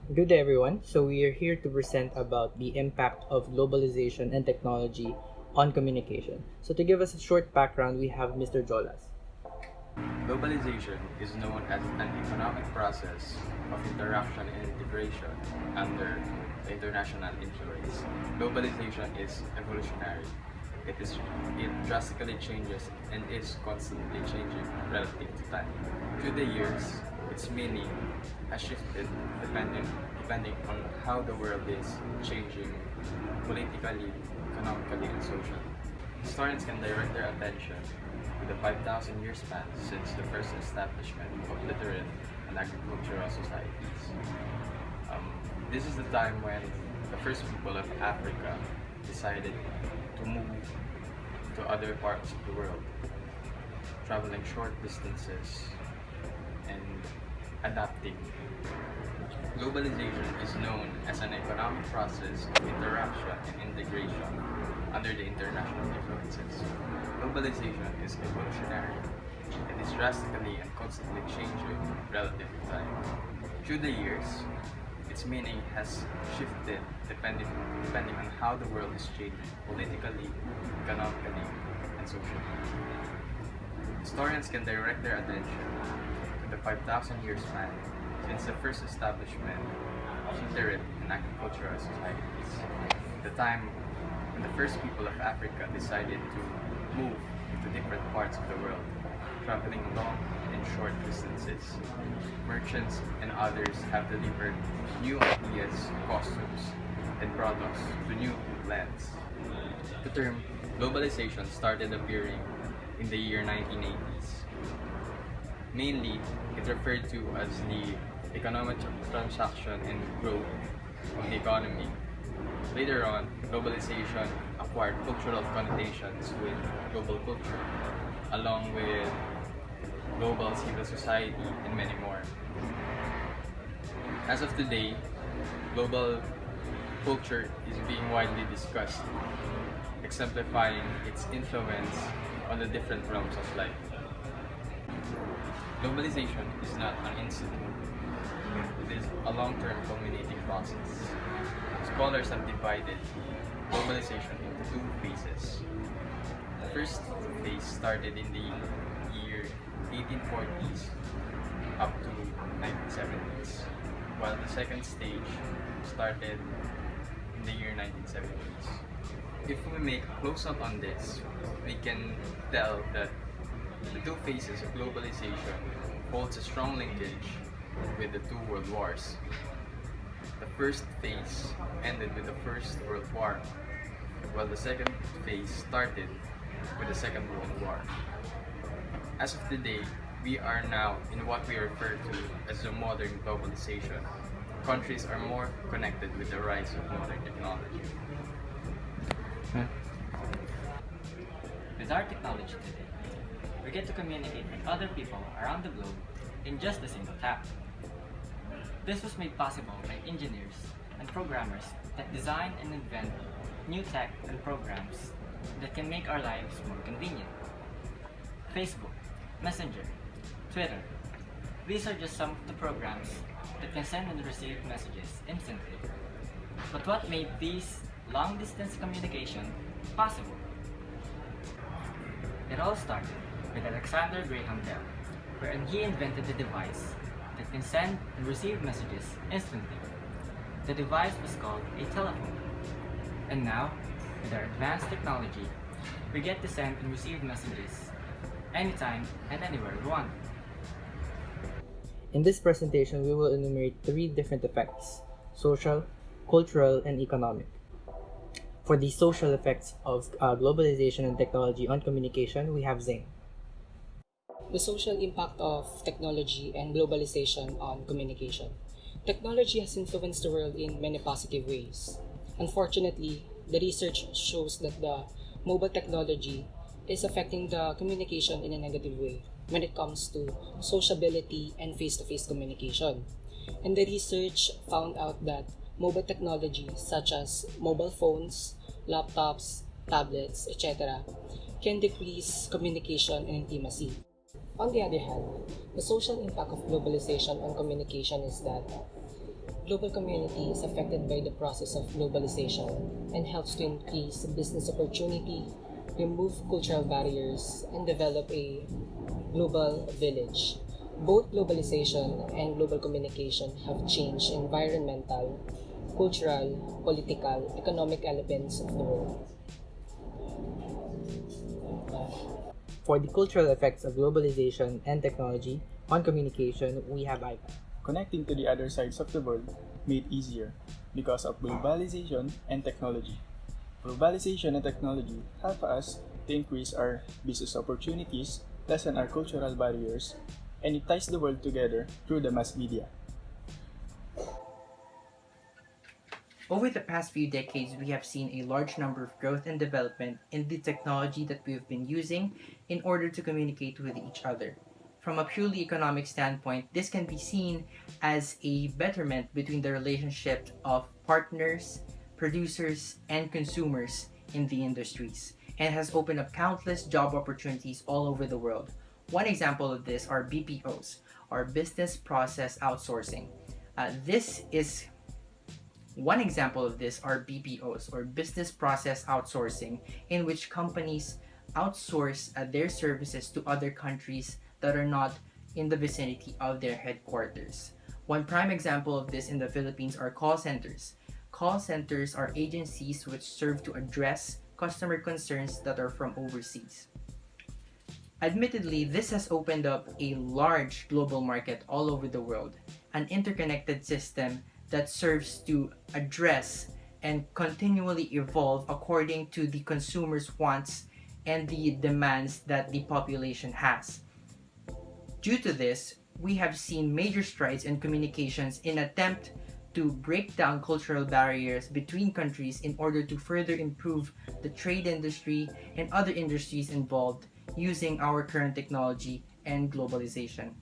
Good day, everyone. So we are here to present about the impact of globalization and technology on communication. So to give us a short background, we have Mr. Jolas. Globalization is known as an economic process of interaction and integration under the international influence. Globalization is evolutionary. It drastically changes and is constantly changing relative to time. Through the years, its meaning has shifted depending on how the world is changing politically, economically, and socially. Historians can direct their attention to the 5,000 year span since the first establishment of literate and agricultural societies. This is the time when the first people of Africa decided to move to other parts of the world, traveling short distances and adapting. Globalization is known as an economic process of interaction and integration under the international influences. Globalization is evolutionary. It is drastically and constantly changing relative to time. Through the years, its meaning has shifted depending on how the world is changing politically, economically, and socially. Historians can direct their attention to the 5,000 year span since the first establishment of literate and agricultural societies, the time when the first people of Africa decided to move to different parts of the world, traveling long and short distances. Merchants and others have delivered new ideas, costumes, and products to new lands. The term globalization started appearing in the year 1980s. Mainly, it referred to as the economic transaction and growth of the economy. Later on, globalization acquired cultural connotations with global culture, along with global civil society and many more. As of today, global culture is being widely discussed, exemplifying its influence on the different realms of life. Globalization is not an incident, it is a long-term culminating process. Scholars have divided globalization into two phases. The first phase started in the year 1840s up to 1970s, while the second stage started in the year 1970s. If we make a close-up on this, we can tell that the two phases of globalization holds a strong linkage with the two world wars. The first phase ended with the First World War, while the second phase started with the Second World War. As of today, we are now in what we refer to as the modern globalization. Countries are more connected with the rise of modern technology. With our technology today, we get to communicate with other people around the globe in just a single tap. This was made possible by engineers and programmers that design and invent new tech and programs that can make our lives more convenient. Facebook, Messenger, Twitter, these are just some of the programs that can send and receive messages instantly. But what made these long-distance communication possible? It all started with Alexander Graham Bell, wherein he invented the device that can send and receive messages instantly. The device was called a telephone. And now, with our advanced technology, we get to send and receive messages anytime and anywhere we want. In this presentation, we will enumerate three different effects: social, cultural, and economic. For the social effects of globalization and technology on communication, we have Zane. The social impact of technology and globalization on communication. Technology has influenced the world in many positive ways. Unfortunately, the research shows that the mobile technology is affecting the communication in a negative way when it comes to sociability and face-to-face communication. And the research found out that mobile technology such as mobile phones, laptops, tablets, etc. can decrease communication and intimacy. On the other hand, the social impact of globalization on communication is that Global community is affected by the process of globalization and helps to increase business opportunity, remove cultural barriers, and develop a global village. Both globalization and global communication have changed environmental, cultural, political, economic elements of the world. For the cultural effects of globalization and technology on communication, we have Ivan. Connecting to the other sides of the world made easier because of globalization and technology. Globalization and technology help us to increase our business opportunities, lessen our cultural barriers, and it ties the world together through the mass media. Over the past few decades, we have seen a large number of growth and development in the technology that we have been using in order to communicate with each other. From a purely economic standpoint, this can be seen as a betterment between the relationship of partners, producers, and consumers in the industries, and has opened up countless job opportunities all over the world. One example of this are BPOs, or business process outsourcing. One example of this are BPOs, or business process outsourcing, in which companies outsource their services to other countries that are not in the vicinity of their headquarters. One prime example of this in the Philippines are call centers. Call centers are agencies which serve to address customer concerns that are from overseas. Admittedly, this has opened up a large global market all over the world, an interconnected system that serves to address and continually evolve according to the consumer's wants and the demands that the population has. Due to this, we have seen major strides in communications in attempt to break down cultural barriers between countries in order to further improve the trade industry and other industries involved using our current technology and globalization.